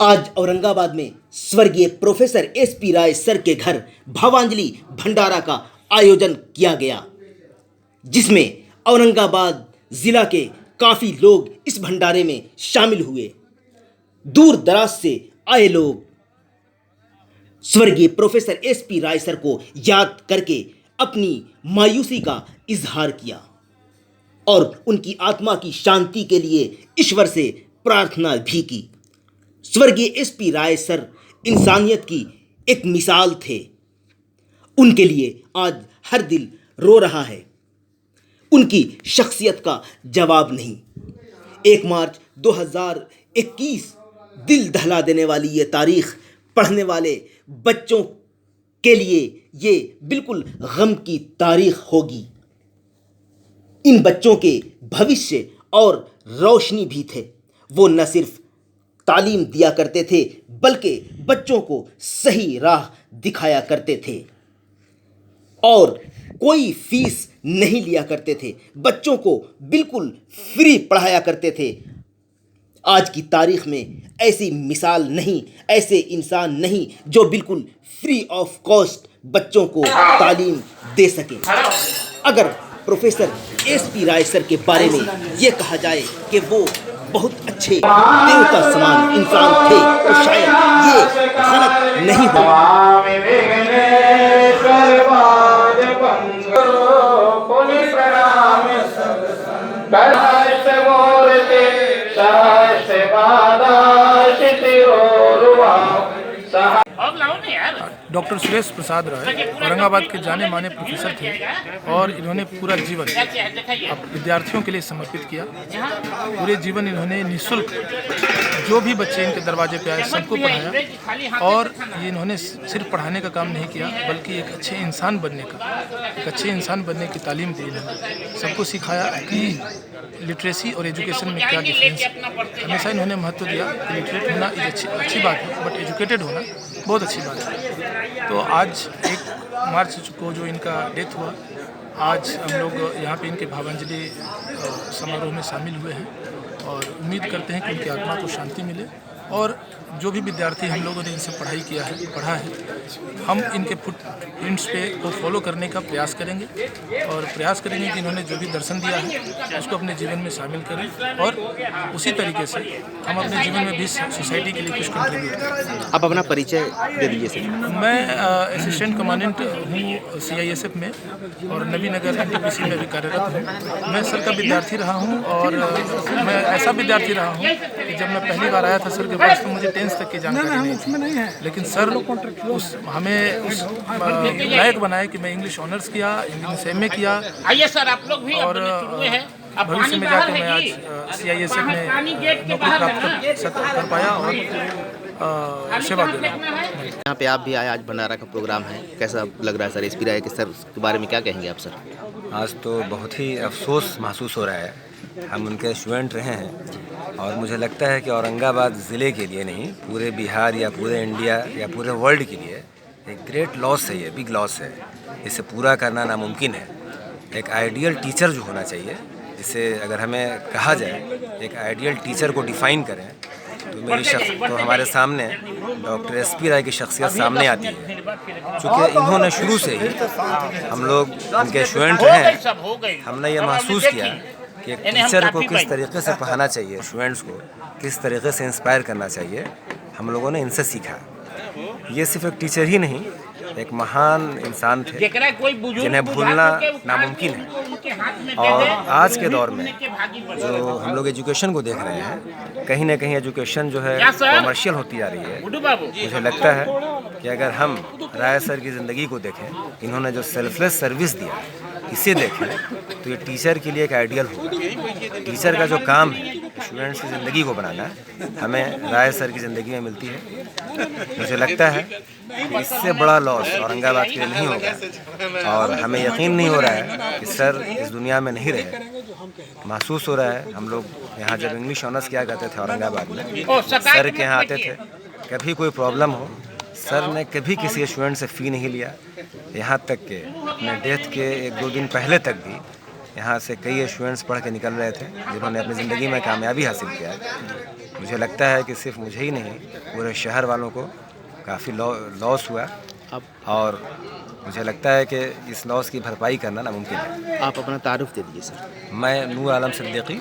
आज औरंगाबाद में स्वर्गीय प्रोफेसर एसपी राय सर के घर भावांजलि भंडारा का आयोजन किया गया, जिसमें औरंगाबाद जिला के काफ़ी लोग इस भंडारे में शामिल हुए। दूर दराज से आए लोग स्वर्गीय प्रोफेसर एसपी राय सर को याद करके अपनी मायूसी का इजहार किया और उनकी आत्मा की शांति के लिए ईश्वर से प्रार्थना भी की। स्वर्गीय एसपी राय सर इंसानियत की एक मिसाल थे। उनके लिए आज हर दिल रो रहा है। उनकी शख्सियत का जवाब नहीं। 1 मार्च 2021 दिल दहला देने वाली ये तारीख पढ़ने वाले बच्चों के लिए ये बिल्कुल गम की तारीख होगी। इन बच्चों के भविष्य और रोशनी भी थे। वो न सिर्फ तालीम दिया करते थे बल्कि बच्चों को सही राह दिखाया करते थे और कोई फीस नहीं लिया करते थे। बच्चों को बिल्कुल फ्री पढ़ाया करते थे। आज की तारीख में ऐसी मिसाल नहीं, ऐसे इंसान नहीं जो बिल्कुल फ्री ऑफ कॉस्ट बच्चों को तालीम दे सके। अगर प्रोफेसर एसपी राय सर के बारे में ये कहा जाए कि वो बहुत अच्छे देवता समान इंसान थे तो शायद ये गलत नहीं होगा। डॉक्टर सुरेश प्रसाद राय औरंगाबाद के जाने माने प्रोफेसर थे और इन्होंने पूरा जीवन अब विद्यार्थियों के लिए समर्पित किया। पूरे जीवन इन्होंने निःशुल्क जो भी बच्चे इनके दरवाजे पे आए सबको पढ़ाया और ये इन्होंने सिर्फ पढ़ाने का काम नहीं किया बल्कि एक अच्छे इंसान बनने की तालीम दी। इन्होंने सबको सिखाया कि लिटरेसी और एजुकेशन में क्या डिफरेंस है। हमेशा इन्होंने महत्व दिया कि लिटरेट होना एक अच्छी बात है बट एजुकेटेड होना बहुत अच्छी बात है। तो आज 1 मार्च को जो इनका डेथ हुआ, आज हम लोग यहाँ पे इनके भावांजलि समारोह में शामिल हुए हैं और उम्मीद करते हैं कि उनकी आत्मा को शांति मिले। और जो भी विद्यार्थी हम लोगों ने इनसे पढ़ा है, हम इनके फुटप्रिंट्स पे को फॉलो करने का प्रयास करेंगे और प्रयास करेंगे कि इन्होंने जो भी दर्शन दिया है उसको अपने जीवन में शामिल करें और उसी तरीके से हम अपने जीवन में भी सोसाइटी के लिए कुछ कंट्रीब्यूट करें। आप अपना परिचय दे दीजिए सर। मैं असिस्टेंट कमांडेंट हूँ CISF में और नवी नगर NTPC में भी कार्यरत हूँ। मैं सर का विद्यार्थी रहा हूँ और मैं ऐसा विद्यार्थी रहा हूँ कि जब मैं पहली बार आया था सर के पास तो मुझे 10th तक की जानकारी नहीं थी, लेकिन सर हमें उस लायक बनाए कि मैं इंग्लिश ऑनर्स किया, इंग्लिश MA किया और भविष्य में जाकर मैं आज CISF में नौकरी प्राप्त कर पाया और सेवा दे रहा हूँ। यहाँ पे आप भी आए, आज भंडारा का प्रोग्राम है, कैसा लग रहा है सर? एसपी राय के सर के बारे में क्या कहेंगे आप सर? आज तो बहुत ही अफसोस महसूस हो रहा है। हम उनके स्टूडेंट रहे हैं और मुझे लगता है कि औरंगाबाद ज़िले के लिए नहीं, पूरे बिहार या पूरे इंडिया या पूरे वर्ल्ड के लिए एक ग्रेट लॉस है, ये बिग लॉस है। इसे पूरा करना नामुमकिन है। एक आइडियल टीचर जो होना चाहिए, जिसे अगर हमें कहा जाए एक आइडियल टीचर को डिफ़ाइन करें तो हमारे सामने डॉक्टर एसपी राय की शख्सियत सामने आती है। चूँकि इन्होंने शुरू से ही, हम लोग उनके स्टूडेंट हैं, हमने ये महसूस किया कि एक टीचर को किस तरीके से पढ़ाना चाहिए, स्टूडेंट्स को किस तरीके से इंस्पायर करना चाहिए, हम लोगों ने इनसे सीखा। ये सिर्फ एक टीचर ही नहीं, एक महान इंसान थे जिन्हें भूलना नामुमकिन है। और आज के दौर में जो हम लोग एजुकेशन को देख रहे हैं, कहीं ना कहीं एजुकेशन जो है कमर्शियल होती जा रही है। मुझे लगता है कि अगर हम राय सर की ज़िंदगी को देखें, इन्होंने जो सेल्फलेस सर्विस दिया, इसे देखें तो ये टीचर के लिए एक आइडियल होगा। टीचर का जो काम है स्टूडेंट्स की ज़िंदगी को बनाना, हमें राय सर की ज़िंदगी में मिलती है। मुझे लगता है कि इससे बड़ा लॉस औरंगाबाद के लिए नहीं होगा और हमें यकीन नहीं हो रहा है कि सर इस दुनिया में नहीं रहे। महसूस हो रहा है, हम लोग यहाँ जब इंग्लिश ऑनर्स किया करते थे औरंगाबाद में, सर के यहाँ आते थे, कभी कोई प्रॉब्लम हो सर ने कभी किसी स्टूडेंट से फ़ी नहीं लिया। यहाँ तक कि अपने डेथ के 1-2 दिन पहले तक भी यहाँ से कई स्टूडेंट्स पढ़ के निकल रहे थे जिन्होंने अपनी ज़िंदगी में कामयाबी हासिल किया। मुझे लगता है कि सिर्फ मुझे ही नहीं, पूरे शहर वालों को काफ़ी लॉस हुआ अब और मुझे लगता है कि इस लॉस की भरपाई करना नामुमकिन है। आप अपना तारुफ दे दीजिए सर। मैं नूर आलम सिद्दीकी,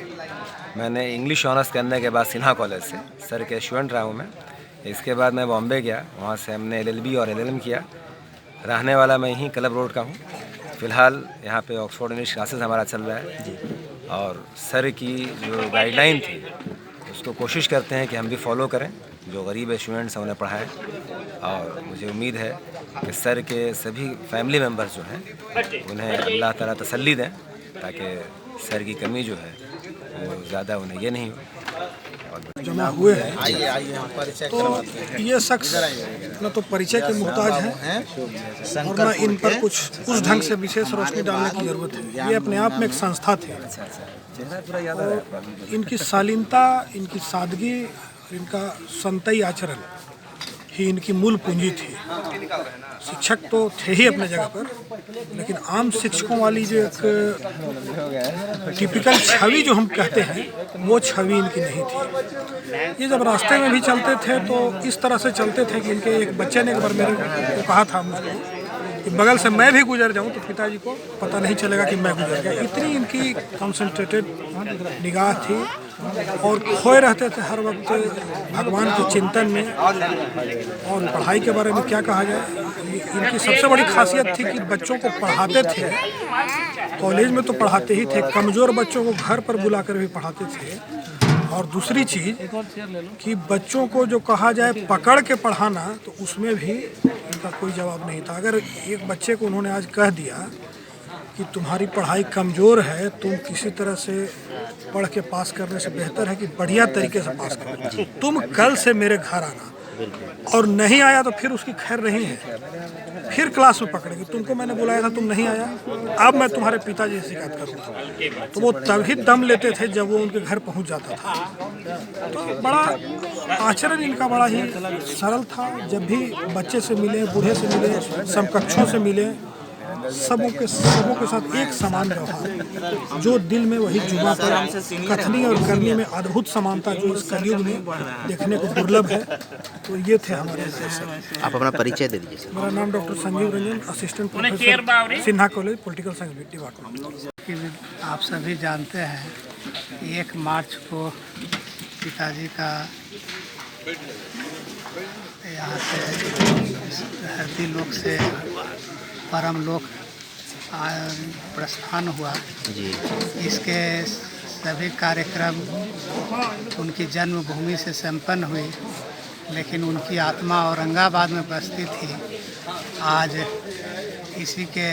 मैंने इंग्लिश ऑनर्स करने के बाद सिन्हा कॉलेज से सर के स्टूडेंट रहा हूँ मैं। इसके बाद मैं बॉम्बे गया, वहाँ से हमने LLB और LLM किया। रहने वाला मैं यहीं क्लब रोड का हूँ। फ़िलहाल यहाँ पे ऑक्सफोर्ड इंग्लिश क्लासेस हमारा चल रहा है जी। और सर की जो गाइडलाइन थी उसको कोशिश करते हैं कि हम भी फॉलो करें, जो गरीब स्टूडेंट्स हैं उन्हें पढ़ाएं। और मुझे उम्मीद है कि सर के सभी फैमिली मेम्बर्स जो हैं उन्हें अल्लाह ताला तसल्ली दें, ताकि सर की कमी जो है वो ज़्यादा उन्हें ये नहीं हो। जमा हुए हैं तो ये शख्स न तो परिचय के मुहताज हैं और न इन पर कुछ उस ढंग से विशेष रोशनी डालने की ज़रूरत है। ये अपने आप में एक संस्था थी और इनकी शालीनता, इनकी सादगी, इनका संतई आचरण ही इनकी मूल पूंजी थी। शिक्षक तो थे ही अपने जगह पर, लेकिन आम शिक्षकों वाली जो एक टिपिकल छवि जो हम कहते हैं वो छवि इनकी नहीं थी। ये जब रास्ते में भी चलते थे तो इस तरह से चलते थे कि इनके एक बच्चे ने एक बार मेरे को कहा था मुझको कि बगल से मैं भी गुजर जाऊं तो पिताजी को पता नहीं चलेगा कि मैं गुजर गया। इतनी इनकी कंसंट्रेटेड निगाह थी और खोए रहते थे हर वक्त भगवान के चिंतन में। और पढ़ाई के बारे में क्या कहा जाए, इनकी सबसे बड़ी खासियत थी कि बच्चों को पढ़ाते थे, कॉलेज में तो पढ़ाते ही थे, कमज़ोर बच्चों को घर पर बुलाकर भी पढ़ाते थे। और दूसरी चीज़ कि बच्चों को जो कहा जाए पकड़ के पढ़ाना, तो उसमें भी इनका कोई जवाब नहीं था। अगर एक बच्चे को उन्होंने आज कह दिया कि तुम्हारी पढ़ाई कमज़ोर है, तुम किसी तरह से पढ़ के पास करने से बेहतर है कि बढ़िया तरीके से पास करो, तुम कल से मेरे घर आना, और नहीं आया तो फिर उसकी खैर नहीं है, फिर क्लास में पकड़ेगी। तुमको मैंने बुलाया था, तुम नहीं आया, अब मैं तुम्हारे पिताजी से शिकायत करूँगा। तो वो तभी दम लेते थे जब वो उनके घर पहुँच जाता था। तो बड़ा आचरण इनका बड़ा ही सरल था। जब भी बच्चे से मिले, बूढ़े से मिले, समकक्षों से मिले, सबों के साथ एक समान व्यवहार, जो दिल में वही जुबां पर, कथनी और करनी में अद्भुत समानता जो इस कलयुग में देखने को दुर्लभ है। तो ये थे हमारे प्रोफेसर। आप अपना परिचय दे दीजिए सर। मेरा नाम doctor Sanjeev Ranjan, assistant professor, Sinha college, political science department. आप सभी जानते हैं 1 मार्च को पिताजी का यहाँ से धरती लोक से परम लोक प्रस्थान हुआ जी। इसके सभी कार्यक्रम उनकी जन्मभूमि से संपन्न हुई, लेकिन उनकी आत्मा औरंगाबाद में बसती थी। आज इसी के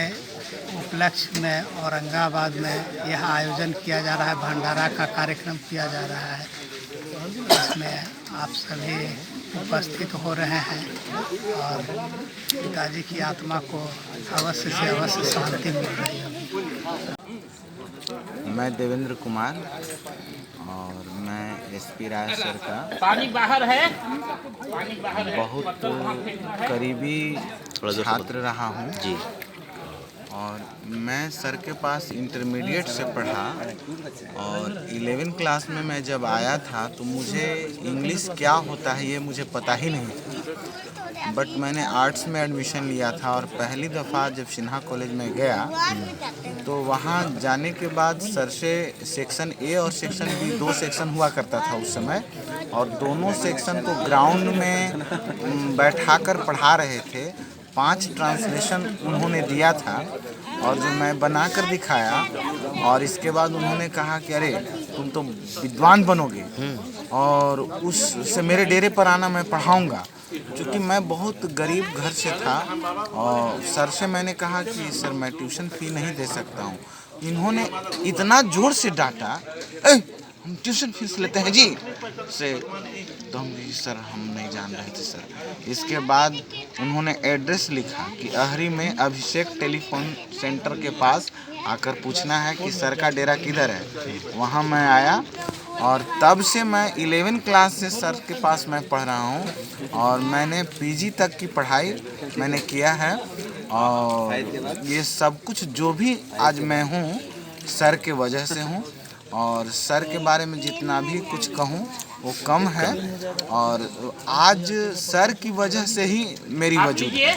उपलक्ष्य में औरंगाबाद में यह आयोजन किया जा रहा है, भंडारा का कार्यक्रम किया जा रहा है। इसमें आप सभी उपस्थित हो रहे हैं और पिताजी की आत्मा को अवश्य से अवश्य शांति मिल रही है। मैं देवेंद्र कुमार और मैं SP राय सर का पानी बाहर है, बहुत करीबी छात्र रहा हूँ जी। और मैं सर के पास इंटरमीडिएट से पढ़ा और 11 क्लास में मैं जब आया था तो मुझे इंग्लिश क्या होता है ये मुझे पता ही नहीं था। बट मैंने आर्ट्स में एडमिशन लिया था और पहली दफ़ा जब सिन्हा कॉलेज में गया तो वहाँ जाने के बाद सर से सेक्शन A और सेक्शन B 2 सेक्शन हुआ करता था उस समय, और दोनों सेक्शन को ग्राउंड में बैठाकर पढ़ा रहे थे। 5 ट्रांसलेशन उन्होंने दिया था और जो मैं बना कर दिखाया, और इसके बाद उन्होंने कहा कि अरे तुम तो विद्वान बनोगे और उससे मेरे डेरे पर आना, मैं पढ़ाऊँगा। क्योंकि मैं बहुत गरीब घर से था और सर से मैंने कहा कि सर मैं ट्यूशन फ़ी नहीं दे सकता हूँ। इन्होंने इतना ज़ोर से डांटा, हम ट्यूशन फीस लेते हैं जी से, तो हम जी सर हम नहीं जान रहे थे सर। इसके बाद उन्होंने एड्रेस लिखा कि अहरी में अभिषेक टेलीफोन सेंटर के पास आकर पूछना है कि सर का डेरा किधर है। वहाँ मैं आया और तब से मैं 11 क्लास से सर के पास मैं पढ़ रहा हूँ और मैंने PG तक की पढ़ाई मैंने किया है। और ये सब कुछ जो भी आज मैं हूँ सर के वजह से हूँ। और सर के बारे में जितना भी कुछ कहूँ वो कम है, और आज सर की वजह से ही मेरी वजूद है।